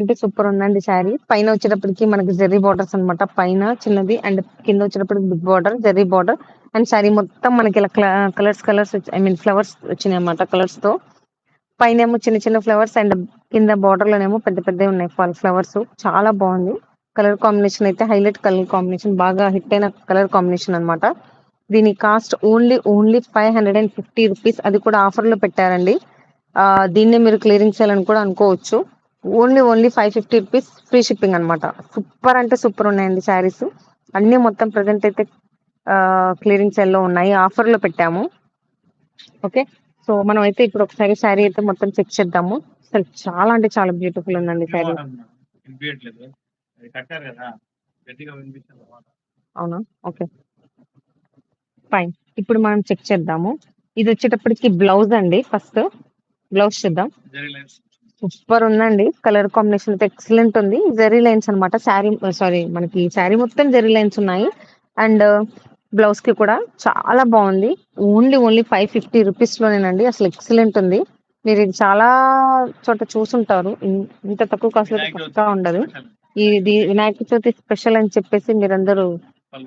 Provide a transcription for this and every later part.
అంటే సూపర్ ఉందండి శారీ. పైన వచ్చేటప్పటికి మనకి జెర్రీ బార్డర్స్ అన్నమాట. పైన చిన్నది అండ్ కింద వచ్చేటప్పటికి big border, zari border and sari మొత్తం మనకి ఇలా కలర్స్ ఐ మీన్ ఫ్లవర్స్ వచ్చినాయన్నమాట కలర్స్‌తో. పైనేమో చిన్న చిన్న ఫ్లవర్స్ అండ్ కింద బార్డర్‌లోనేమో పెద్ద పెద్దవి ఉన్నాయి ఫ్లవర్స్. చాలా బాగుంది. కలర్ కాంబినేషన్ అయితే హైలైట్ కలర్ కాంబినేషన్. బాగా హిట్ అయిన కలర్ కాంబినేషన్ అన్నమాట. దీని కాస్ట్ ఓన్లీ ₹550 అది కూడా ఆఫర్‌లో పెట్టారండి. దీన్నే మీరు క్లియరింగ్ సేల్ అని కూడా అనుకోవచ్చు. ఓన్లీ ₹550 ఫ్రీ షిప్పింగ్ అన్నమాట. సూపర్ అంటే సూపర్ ఉన్నాయండి శారీస్. అన్నీ మొత్తం ప్రెజెంట్ అయితే క్లియరింగ్ సేల్‌లో ఉన్నాయి. ఆఫర్‌లో పెట్టాము. ఓకే. సో, మనమైతే ఇప్పుడు ఒకసారి శారీ అయితే మొత్తం చెక్ చేద్దాము. అసలు చాలా అంటే చాలా బ్యూటిఫుల్ ఉందండి శారీ. అవునా? ఓకే. ఫైన్. ఇప్పుడు మనం చెక్ చేద్దాము. ఇది వచ్చేటప్పటికి బ్లౌజ్ అండి ఫస్ట్. బ్లౌజ్ చూద్దాం. సూపర్ ఉందండి. కలర్ కాంబినేషన్ అయితే ఎక్సలెంట్ ఉంది. జెర్రీ లైన్స్ అన్నమాట. సారీ మనకి శారీ మొత్తం జెర్రీ లైన్స్ ఉన్నాయి. అండ్ బ్లౌజ్‌కి కూడా చాలా బాగుంది. ఓన్లీ ₹550 లోనేనండి. అసలు ఎక్సలెంట్ ఉంది. మీరు ఇది చాలా చోట చూసుంటారు. ఇంత తక్కువ కాస్ట్‌లో అయితే పక్కా ఉండదు. ఇది వినాయక చవితి స్పెషల్ అని చెప్పేసి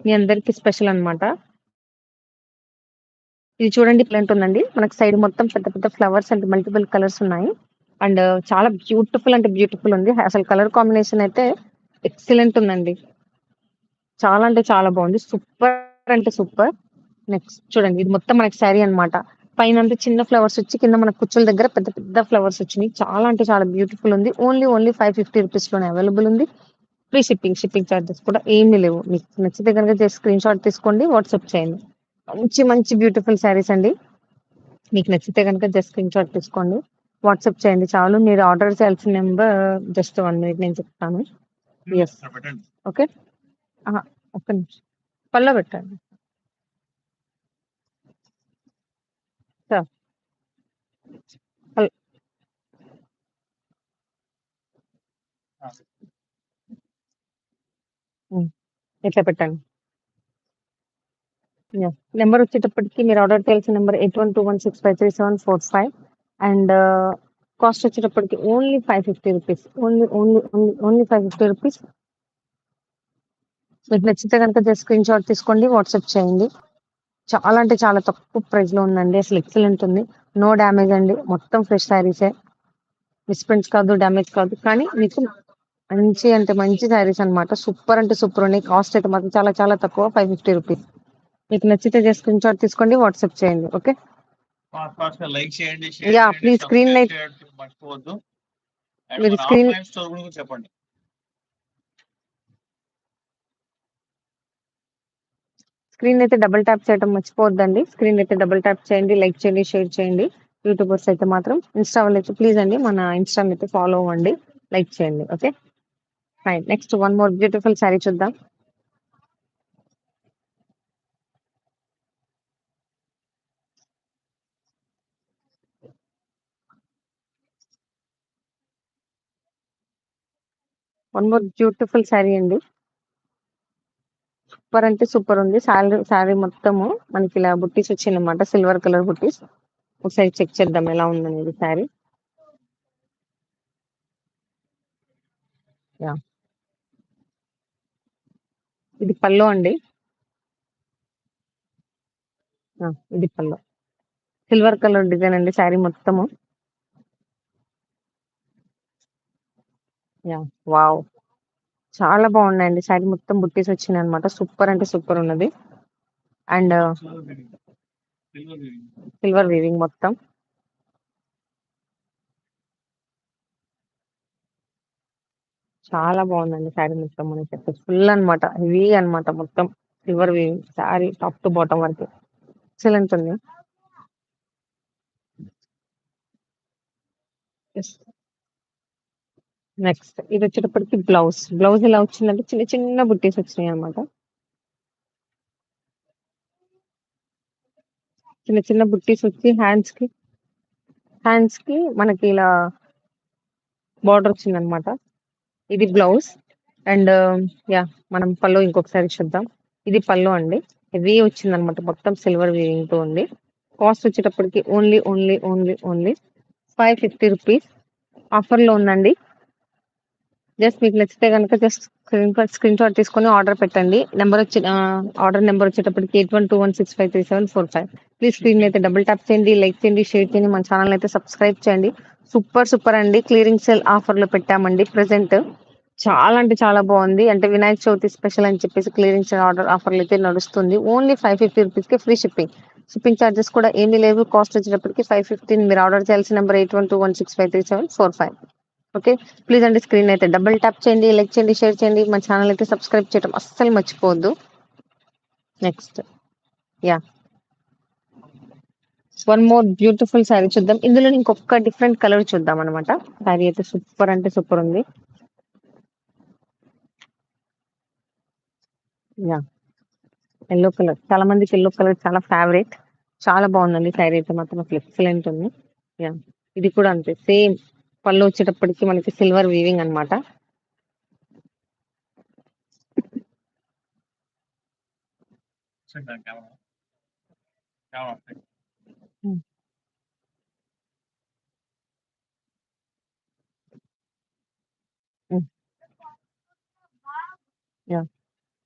మీ అందరికి స్పెషల్ అన్నమాట. ఇది చూడండి ఎక్సలెంట్ ఉందండి. మనకి సైడ్ మొత్తం పెద్ద పెద్ద ఫ్లవర్స్ అండ్ మల్టిపుల్ కలర్స్ ఉన్నాయి. అండ్ చాలా బ్యూటిఫుల్ అంటే బ్యూటిఫుల్ ఉంది. అసలు కలర్ కాంబినేషన్ అయితే ఎక్సలెంట్ ఉందండి. చాలా అంటే చాలా బాగుంది. సూపర్ అంటే సూపర్. నెక్స్ట్ చూడండి ఇది మొత్తం మనకి శారీ అన్నమాట. పైనంతా చిన్న ఫ్లవర్స్ వచ్చి కింద మన కుచ్చుల దగ్గర పెద్ద పెద్ద ఫ్లవర్స్ వచ్చినాయి. చాలా అంటే చాలా బ్యూటిఫుల్ ఉంది. ఓన్లీ ₹550 లోనే అవైలబుల్ ఉంది. ఫ్రీ షిప్పింగ్ చార్జెస్ కూడా ఏమీ లేవు. మీకు నచ్చితే గనుక జస్ట్ స్క్రీన్‌షాట్ తీసుకోండి. వాట్సాప్ చేయండి. మంచి బ్యూటిఫుల్ శారీస్ అండి. మీకు నచ్చితే గనుక జస్ట్ స్క్రీన్‌షాట్ తీసుకోండి. వాట్సాప్ చేయండి చాలు. మీరు ఆర్డర్ చేయాల్సిన నంబర్ జస్ట్ 1 మినిట్ నేను చెప్తాను. యెస్. ఓకే. అహా! ఒక్క నిమిషం. పళ్ళో పెట్టండి. సార్ పల్ హ్మ్. ఇట్లా పెట్టండి. యాహ్! నంబర్ వచ్చేటప్పటికి మీరు ఆర్డర్ చేయాల్సిన నంబర్ 8121653745 అండ్ కాస్ట్ వచ్చేటప్పటికి ఓన్లీ ₹550. ఓన్లీ ₹550. మీకు నచ్చితే గనుక జస్ట్ స్క్రీన్‌షాట్ తీసుకోండి. వాట్సాప్ చేయండి. చాలా అంటే చాలా తక్కువ ప్రైస్‌లో ఉందండి. అసలు ఎక్సలెంట్ ఉంది. నో డ్యామేజ్ అండి. మొత్తం ఫ్రెష్ శారీసే. మిస్‌ప్రింట్స్ కాదు, డ్యామేజ్ కాదు. కానీ మీకు మంచి అంటే మంచి శారీస్ అన్నమాట. సూపర్ అంటే సూపర్ ఉన్నాయి. కాస్ట్ అయితే మాత్రం చాలా చాలా తక్కువ ₹550. మీకు నచ్చితే జస్ట్ స్క్రీన్‌షాట్ తీసుకోండి. వాట్సాప్ చేయండి. ఓకే. యాహ్! ప్లీజ్ మీరు స్క్రీన్ అయితే డబుల్ ట్యాప్ చేయడం మర్చిపోవద్దండి. స్క్రీన్ అయితే డబుల్ ట్యాప్ చేయండి, లైక్ చేయండి, షేర్ చేయండి. యూట్యూబర్స్ అయితే మాత్రం ఇన్‌స్టా వాళ్ళైతే ప్లీజ్ అండి మన ఇన్‌స్టాని అయితే ఫాలో అవ్వండి. లైక్ చేయండి. Okay. Fine. Next one more beautiful sari చూద్దాం. వన్ మోర్ బ్యూటిఫుల్ శారీ అండి. సూపర్ అంటే సూపర్ ఉంది. శారీ మొత్తము మనకి ఇలా బుట్టీస్ వచ్చిందన్నమాట. సిల్వర్ కలర్ బుట్టీస్. ఒకసారి చెక్ చేద్దాం ఎలా ఉందనేది శారీ. యాహ్! ఇది పల్లు అండి. ఇది పల్లు. సిల్వర్ కలర్ డిజైన్ అండి శారీ మొత్తము. యాహ్! వావ్! చాలా బాగున్నాయండి. శారీ మొత్తం బుట్టీస్ వచ్చినాయన్నమాట. సూపర్ అంటే సూపర్ ఉన్నది. అండ్ సిల్వర్ వీవింగ్ మొత్తం. చాలా బాగుందండి శారీ మొత్తం మనకైతే. ఫుల్ అన్నమాట. హెవీ అన్నమాట మొత్తం. Silver weaving sari top to bottom వరకు. ఎక్సలెంట్ ఉంది. యెస్. నెక్స్ట్ ఇదొచ్చేటప్పటికి బ్లౌజ్. బ్లౌజ్ ఎలా వచ్చిందంటే చిన్న చిన్న బుట్టీస్ వచ్చినాయన్నమాట. చిన్న చిన్న బుట్టీస్ వచ్చి హ్యాండ్స్‌కి మనకి ఇలా బార్డర్ వచ్చిందన్నమాట. ఇది బ్లౌజ్. And yeah! మనం పళ్ళు ఇంకొకసారి చూద్దాం. ఇది పళ్ళు అండి. హెవీ వచ్చిందన్నమాట. మొత్తం సిల్వర్ వీవింగ్‌తో ఉంది. కాస్ట్ వచ్చేటప్పటికి ఓన్లీ ₹550 ఆఫర్‌లో ఉందండి. జస్ట్ మీకు నచ్చితే గనుక జస్ట్ స్క్రీన్ షాట్ తీసుకొని ఆర్డర్ పెట్టండి. ఆర్డర్ నెంబర్ వచ్చేటప్పటికి 8121653745. ప్లీజ్ స్క్రీన్ అయితే డబుల్ ట్యాప్ చేయండి, లైక్ చేయండి, షేర్ చేయండి, మన ఛానల్ అయితే సబ్స్క్రైబ్ చేయండి. సూపర్ సూపర్ అండి. క్లియరింగ్ సేల్ ఆఫర్‌లో పెట్టామండి ప్రెజెంట్. చాలా అంటే చాలా బాగుంది. అంటే వినాయక చవితి స్పెషల్ అని చెప్పేసి క్లియరింగ్ సేల్ ఆఫర్‌లో అయితే నడుస్తుంది. ఓన్లీ 550 రూపీస్‌కే ఫ్రీ షిప్పింగ్. షిప్పింగ్ చార్జెస్ కూడా ఏమీ లేవు. కాస్ట్ వచ్చేటప్పటికి 515. మీరు ఆర్డర్ చేయాల్సిన నంబర్ 8121653745. ఓకే. ప్లీజ్ అండి స్క్రీన్ అయితే డబుల్ ట్యాప్ చేయండి, లైక్ చేయండి, షేర్ చేయండి, మన ఛానల్ అయితే సబ్స్క్రైబ్ చేయడం అస్సలు మర్చిపోవద్దు. Next yeah! One more beautiful sari చూద్దాం. ఇందులో ఇంకొక డిఫరెంట్ కలర్ చూద్దామనమాట. శారీ అయితే సూపర్ అంటే సూపర్ ఉంది. యాహ్! Yellow colour. చాలా మందికి యెల్లో కలర్ చాలా ఫేవరెట్. చాలా బాగుందండి శారీ అయితే మాత్రం అసలు ఎక్సలెంట్ ఉంది. యాహ్! ఇది కూడా అంతే సేమ్ పళ్ళు వచ్చేటప్పటికి మనకి సిల్వర్ వీవింగ్ అన్నమాట. హ్మ్. హ్మ్. యాహ్!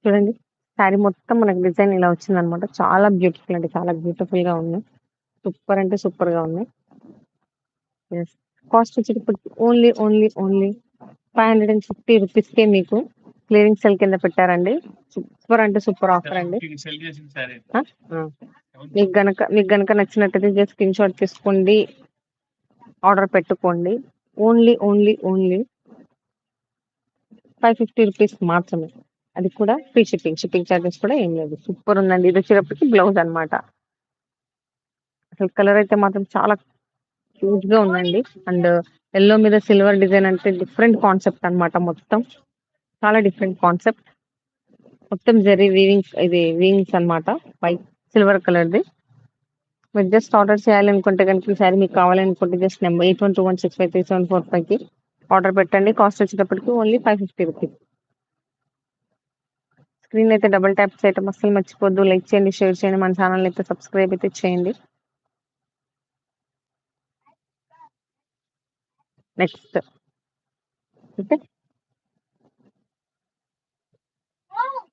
చూడండి. శారీ మొత్తం మనకి డిజైన్ ఇలా వచ్చిందనమాట. చాలా బ్యూటిఫుల్ అండి. చాలా బ్యూటిఫుల్‌గా ఉంది. సూపర్ అంటే సూపర్‌గా ఉంది. యెస్. కాస్ట్ వచ్చేటప్పటికి ఓన్లీ 550 రూపీస్‌కే మీకు క్లియరింగ్ సేల్ కింద పెట్టారండి. సూపర్ అంటే సూపర్ ఆఫర్ అండి. ఆ! ఆ! మీకు గనక నచ్చినట్టయితే జస్ట్ స్క్రీన్‌షాట్ తీసుకోండి. ఆర్డర్ పెట్టుకోండి. ఓన్లీ 550 రూపీస్ మాత్రమే. అది కూడా ఫ్రీ షిప్పింగ్. షిప్పింగ్ చార్జెస్ కూడా ఏం లేదు. సూపర్ ఉందండి. ఇది వచ్చేటప్పటికి బ్లౌజ్ అన్నమాట. అసలు కలర్ అయితే మాత్రం చాలా క్యూట్‌గా ఉందండి. అండ్ యెల్లో మీద సిల్వర్ డిజైన్ అంటే డిఫరెంట్ కాన్సెప్ట్ అన్నమాట మొత్తం. చాలా డిఫరెంట్ కాన్సెప్ట్. మొత్తం జరీ వీవింగ్స్ అన్నమాట. వైట్ సిల్వర్ కలర్‌ది. మీరు జస్ట్ ఆర్డర్ చేయాలనుకుంటే గనుక ఈ సారీ మీకు కావాలనుకుంటే జస్ట్ నంబర్ 8121653745కి ఆర్డర్ పెట్టండి. కాస్ట్ వచ్చేటప్పటికి ఓన్లీ 550 రూపీస్. స్క్రీన్ అయితే డబుల్ ట్యాప్ చేయడం అస్సలు మర్చిపోద్దు. లైక్ చేయండి, షేర్ చేయండి, మన ఛానల్ అయితే సబ్స్క్రైబ్ అయితే చేయండి. Next okay.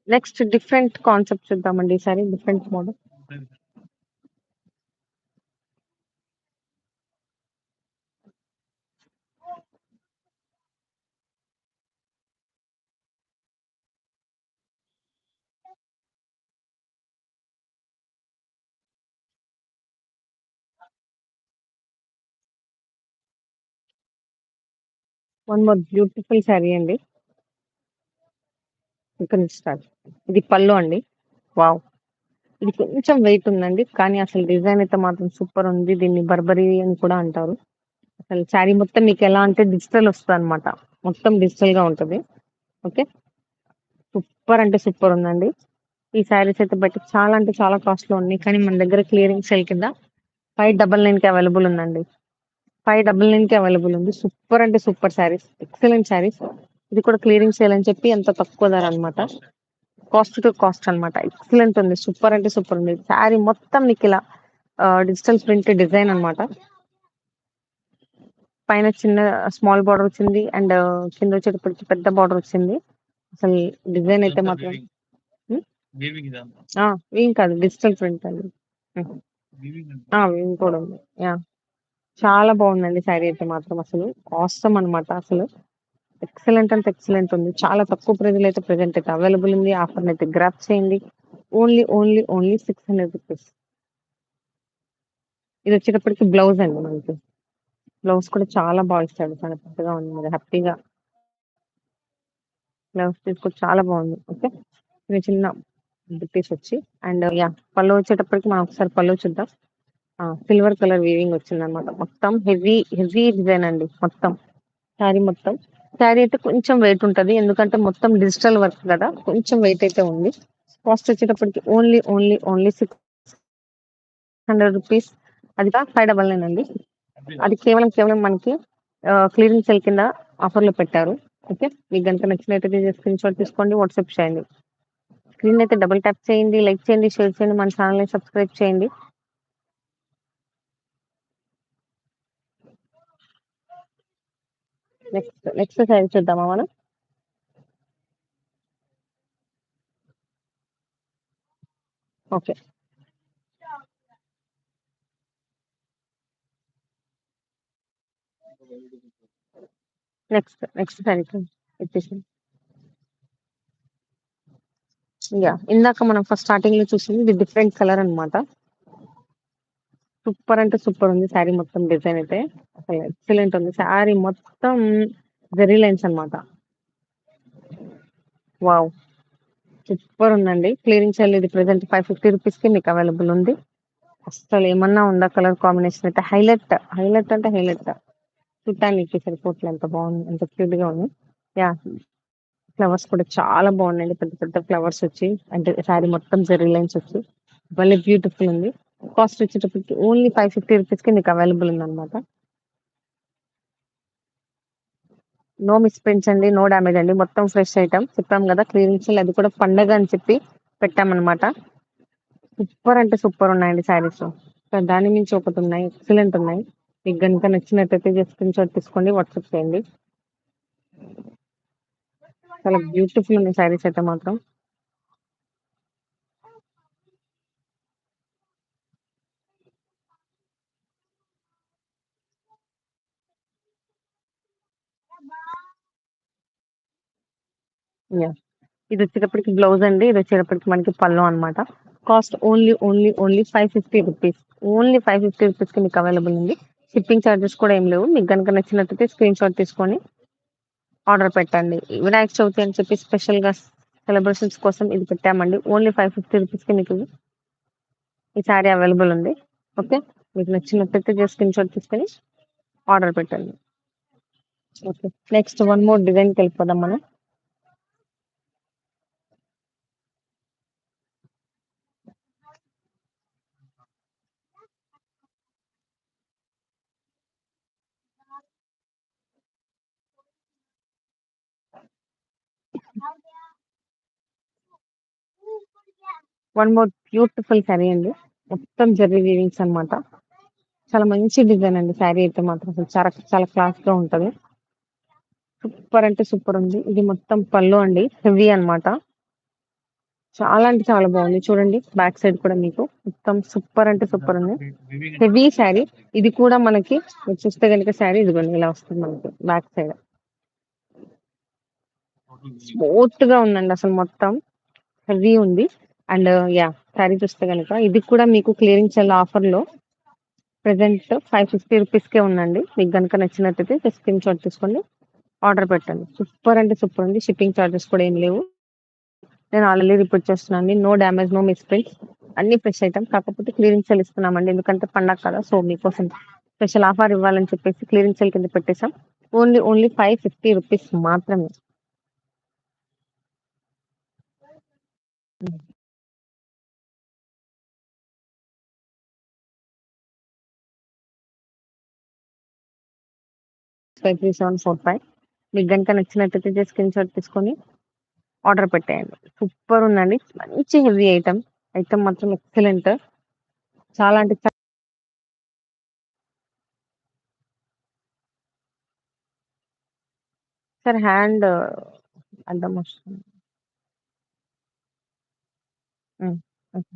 Next different concept చూద్దామండి ఈసారి different model. One more beautiful sari అండి. ఇక్కడ నుంచి స్టార్ట్. ఇది పళ్ళు అండి. వావ్! ఇది కొంచెం వెయిట్ ఉందండి. కానీ అసలు డిజైన్ అయితే మాత్రం సూపర్ ఉంది. దీన్ని బర్బరీ అని కూడా అంటారు. అసలు శారీ మొత్తం మీకెలా అంటే డిజిటల్ ఒస్తదనమాట. మొత్తం డిజిటల్‌గా ఉంటది. ఓకే. సూపర్ అంటే సూపర్ ఉందండి. ఈ శారీస్ అయితే బయట చాలా అంటే చాలా కాస్ట్‌లో ఉన్నాయి. కానీ మన దగ్గర క్లియరింగ్ సేల్ కింద 599కి అవైలబుల్ ఉందండి. 599కి అవైలబుల్ ఉంది. సూపర్ అంటే సూపర్ శారీస్. ఎక్సలెంట్ శారీస్. ఇది కూడా క్లియరింగ్ సేల్ అని చెప్పి అంత తక్కువ ధర అనమాట. కాస్ట్ టు కాస్ట్ అనమాట. ఎక్సలెంట్ ఉంది. సూపర్ అంటే సూపర్ ఉంది. శారీ మొత్తం మీకిలా డిజిటల్ ప్రింట్ డిజైన్ అనమాట. పైన చిన్న స్మాల్ బార్డర్ వచ్చింది. అండ్ కింద వచ్చేటప్పటికి పెద్ద బార్డర్ వచ్చింది. అసలు డిజైన్ అయితే మాత్రం హ్మ్. ఆ! ఏం కాదు డిజిటల్ ప్రింట్ అండి. హ్మ్. వీవింగ్ కూడా ఉంది. యాహ్! చాలా బాగుందండి శారీ అయితే మాత్రం అసలు. ఆసమ్ అనమాట అసలు. ఎక్సలెంట్ అంటే ఎక్సలెంట్ ఉంది. చాలా తక్కువ ప్రైస్‌లో అయితే ప్రెజెంట్ అయితే అవైలబుల్ ఉంది. ఆఫర్‌నైతే గ్రాబ్ చేయండి. Only 600 rupees. ఇది వచ్చేటప్పటికి బ్లౌజ్ అండి మనకి. బ్లౌజ్ కూడా చాలా బాగా ఇచ్చాడు. చాలా పెద్దగా ఉంది. మీరు హ్యాపీగా బ్లౌజ్ పీస్ కూడా చాలా బాగుంది. ఓకే. చిన్న చిన్న బుట్టీస్ వచ్చి అండ్ యాహ్! పళ్ళు వచ్చేటప్పటికి మనం ఒకసారి పళ్ళు చూద్దాం. సిల్వర్ కలర్ వీవింగ్ వచ్చిందనమాట. మొత్తం హెవీ డిజైన్ అండి మొత్తం. శారీ మొత్తం. శారీ అయితే కొంచెం వెయిట్ ఉంటది. ఎందుకంటే మొత్తం డిజిటల్ వర్క్ గదా! కొంచెం వెయిట్ అయితే ఉంది. కాస్ట్ వచ్చేటప్పటికి ఓన్లీ 600 రూపీస్. అది 599 అండి. అది కేవలం మనకి క్లియరెన్స్ సేల్ కింద ఆఫర్‌లో పెట్టారు. ఓకే. మీకు గనుక నచ్చినట్టయితే జస్ట్ స్క్రీన్‌షాట్ తీసుకోండి. వాట్సాప్ చేయండి. స్క్రీన్ అయితే డబుల్ ట్యాప్ చేయండి, లైక్ చేయండి, షేర్ చేయండి, మన ఛానెల్‌ని సబ్స్క్రైబ్ చేయండి. నెక్స్ట్ శారీ చూద్దామా మనం? ఓకే. నెక్స్ట్ సారీకి వచ్చేసేయండి. యాహ్! ఇందాక మనం ఫస్ట్ స్టార్టింగ్‌లో చూసింది ఇది డిఫరెంట్ కలర్ అన్నమాట. సూపర్ అంటే సూపర్ ఉంది శారీ మొత్తం డిజైన్ అయితే. అసలు ఎక్సలెంట్ ఉంది. శారీ మొత్తం జెర్రీ లైన్స్ అన్నమాట. వావ్! సూపర్ ఉందండి. క్లియరెన్స్ సేల్ ఇది ప్రెజెంట్ 550 రూపీస్‌కి మీకు అవైలబుల్ ఉంది. అస్సలు ఏమన్నా ఉందా కలర్ కాంబినేషన్ అయితే హైలైట్ అంటే హైలైట్. చూడటానికి సరిపోవట్లే అంత బాగుంది. అంత క్యూట్‌గా ఉంది. యాహ్! ఫ్లవర్స్ కూడా చాలా బాగున్నాయండి. పెద్ద పెద్ద ఫ్లవర్స్ వచ్చి అంటే శారీ మొత్తం జెర్రీ లైన్స్ వచ్చి భలే బ్యూటిఫుల్ ఉంది. కాస్ట్ వచ్చేటప్పటికి ఓన్లీ 550 రూపీస్‌కి మీకు అవైలబుల్ ఉందన్నమాట. నో మిస్‌ప్రింట్స్ అండి. నో డ్యామేజ్ అండి. మొత్తం ఫ్రెష్ ఐటెమ్. చెప్పాం గదా! క్లియరెన్స్ సేల్ అది కూడా పండగ అని చెప్పి పెట్టామన్నమాట. సూపర్ అంటే సూపర్ ఉన్నాయండి శారీస్. దాని మించి ఒకటున్నాయి. ఎక్సలెంట్ ఉన్నాయి. మీకు గనుక నచ్చినట్టయితే జస్ట్ స్క్రీన్‌షాట్ తీసుకోండి. వాట్సాప్ చేయండి. చాలా బ్యూటిఫుల్ ఉన్నాయి శారీస్ అయితే మాత్రం. యాహ్! ఇదొచ్చేటప్పటికి బ్లౌజ్ అండి. ఇదొచ్చేటప్పటికి మనకి పల్లు అన్నమాట. Cost only 550 rupees. ఓన్లీ 550 రూపీస్‌కి మీకు అవైలబుల్ ఉంది. షిప్పింగ్ చార్జెస్ కూడా ఏం లేవు. మీకు గనుక నచ్చినట్టయితే స్క్రీన్‌షాట్ తీసుకొని ఆర్డర్ పెట్టండి. వినాయక చవితి అని చెప్పి స్పెషల్‌గా సెలబ్రేషన్స్ కోసం ఇది పెట్టామండి. ఓన్లీ 550 రూపీస్‌కి మీకు ఈ సారీ అవైలబుల్ ఉంది. ఓకే. మీకు నచ్చినట్టయితే జస్ట్ స్క్రీన్‌షాట్ తీసుకొని ఆర్డర్ పెట్టండి. ఓకే. నెక్స్ట్ వన్ మోర్ డిజైన్‌కెళ్ళిపోదాం మనం. వన్ మోర్ బ్యూటిఫుల్ సారీ అండి. మొత్తం జెర్రీ వీవింగ్స్ అన్నమాట. చాలా మంచి డిజైన్ అండి సారీ అయితే మాత్రం. అసలు చాలా చాలా క్లాస్‌గా ఉంటది. సూపర్ అంటే సూపర్ ఉంది. ఇది మొత్తం పల్లు అండి. హెవీ అన్నమాట. చాలా అంటే చాలా బాగుంది. చూడండి బ్యాక్ సైడ్ కూడా మీకు మొత్తం సూపర్ అంటే సూపర్ ఉంది. Heavy sorry. ఇది కూడా మనకి మీరు చూస్తే గనుక సారీ ఇదిగోండి ఇలా వస్తుంది మనకి బ్యాక్ సైడ్. స్మూత్‌గా ఉందండి అసలు మొత్తం. హెవీ ఉంది. And yeah! సారీ చూస్తే గనుక ఇది కూడా మీకు క్లియరెన్స్ సేల్ ఆఫర్‌లో ప్రెజెంట్ 550 రూపీస్‌కే ఉందండి. మీకు గనుక నచ్చినట్టయితే జస్ట్ స్క్రీన్‌షాట్ తీసుకోండి. ఆర్డర్ పెట్టండి. సూపర్ అంటే సూపర్ ఉంది. షిప్పింగ్ చార్జెస్ కూడా ఏమి లేవు. నేను ఆల్రెడీ రిపీట్ చేస్తున్నానండి. No damage, no misprints. అన్ని ఫ్రెష్ ఐటెమ్. కాకపోతే క్లియరెన్స్ సేల్ ఇస్తున్నామండి. ఎందుకంటే పండగ కదా! సో, మీకోసం స్పెషల్ ఆఫర్ ఇవ్వాలని చెప్పేసి క్లియరెన్స్ సేల్ కింద పెట్టేసాం. ఓన్లీ 550 రూపీస్ మాత్రమే. హ్మ్. 53745 మీకు గనుక నచ్చినట్టయితే జస్ట్ స్క్రీన్‌షాట్ తీసుకొని ఆర్డర్ పెట్టేయండి. సూపర్ ఉందండి. మంచి హెవీ ఐటెమ్. ఐటెమ్ మాత్రం ఎక్సలెంట్. చాలా అంటే సార్ హ్యాండ్ అడ్డం వస్తుంది. హ్మ్. ఓకే.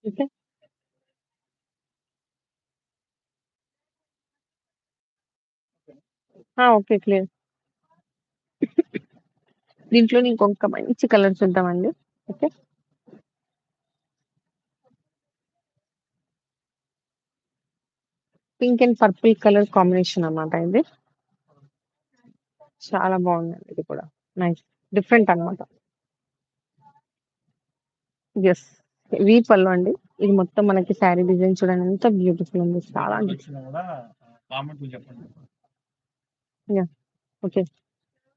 ఓకే. ఆ! ఓకే. క్లియర్. దీంట్లోనే ఇంకొక మంచి కలర్ చూద్దామండి. Okay. Pink and purple colour combination అన్నమాట ఇది. చాలా బాగుందండి ఇది కూడా. నైస్. డిఫరెంట్ అన్నమాట. యెస్. హెవీ పల్లు అండి. ఇది మొత్తం మనకి శారీ డిజైన్ చూడండి ఎంత బ్యూటిఫుల్ ఉంది. చాలా అంటే యాహ్! ఓకే.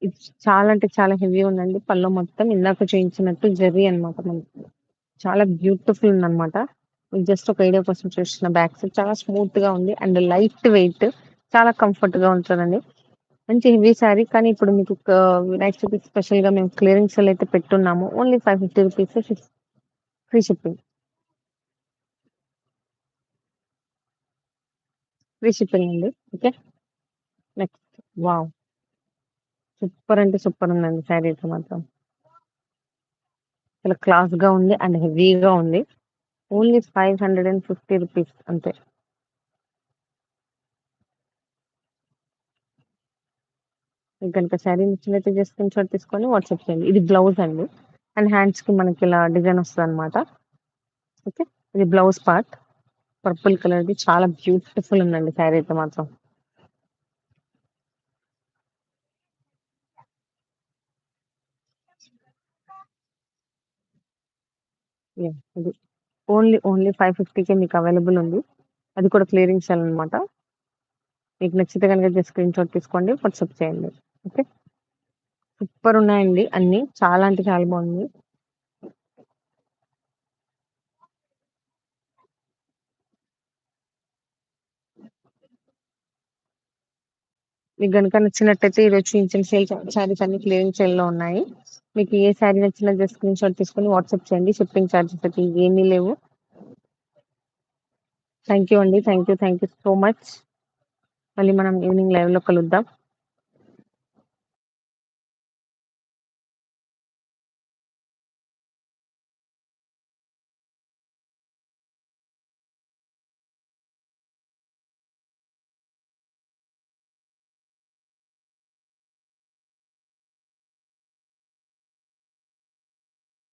ఇది చాలా అంటే చాలా హెవీ ఉందండి. పల్లు మొత్తం ఇందాక చూయించినట్టు జెర్రీ అన్నమాట మనకి. చాలా బ్యూటిఫుల్ ఉందన్నమాట. మీకు జస్ట్ ఒక ఐడియా కోసం చూస్తున్న బ్యాక్ సైడ్ చాలా స్మూత్‌గా ఉంది. అండ్ లైట్ వెయిట్ చాలా కంఫర్ట్‌గా ఉంటదండి. మంచి హెవీ శారీ. కానీ ఇప్పుడు మీకు వినాయక చవితి స్పెషల్‌గా మేము క్లియరెన్స్ సేల్ అయితే పెట్టున్నాము. Only ₹550 free shipping. Free shipping అండి. ఓకే. Next wow! సూపర్ అంటే సూపర్ ఉందండి శారీ అయితే మాత్రం. చాలా క్లాస్‌గా ఉంది అండ్ హెవీగా ఉంది. ఓన్లీ ₹550 అంతే. మీకు గనుక శారీ నచ్చినట్లయితే జస్ట్ స్క్రీన్‌షాట్ తీసుకొని వాట్సాప్ చేయండి. ఇది బ్లౌజ్ అండి. అండ్ హ్యాండ్స్‌కి మనకి ఇలా డిజైన్ వస్తదనమాట. ఓకే. ఇది బ్లౌజ్ పార్ట్. పర్పుల్ కలర్‌ది చాలా బ్యూటిఫుల్ ఉందండి శారీ అయితే మాత్రం. యాహ్! ఇది ఓన్లీ 550కే మీకు అవైలబుల్ ఉంది. అది కూడా క్లియరెన్స్ సేల్ అనమాట. మీకు నచ్చితే గనుక జస్ట్ స్క్రీన్‌షాట్ తీసుకోండి. వాట్సాప్ చేయండి. ఓకే. సూపర్ ఉన్నాయండి అన్నీ. చాలా అంటే చాలా బాగుంది. మీకు గనుక నచ్చినట్టయితే ఈరోజు చూయించిన శారీస్ అన్ని క్లియరెన్స్ సేల్‌లో ఉన్నాయి. మీకు ఏ శారీ నచ్చినా జస్ట్ స్క్రీన్‌షాట్ తీసుకొని వాట్సాప్ చేయండి. షిప్పింగ్ చార్జెస్ అయితే ఏమీ లేవు. థాంక్ యూ అండి. Thank you so much. మళ్ళీ మనం ఈవినింగ్ లైవ్‌లో కలుద్దాం.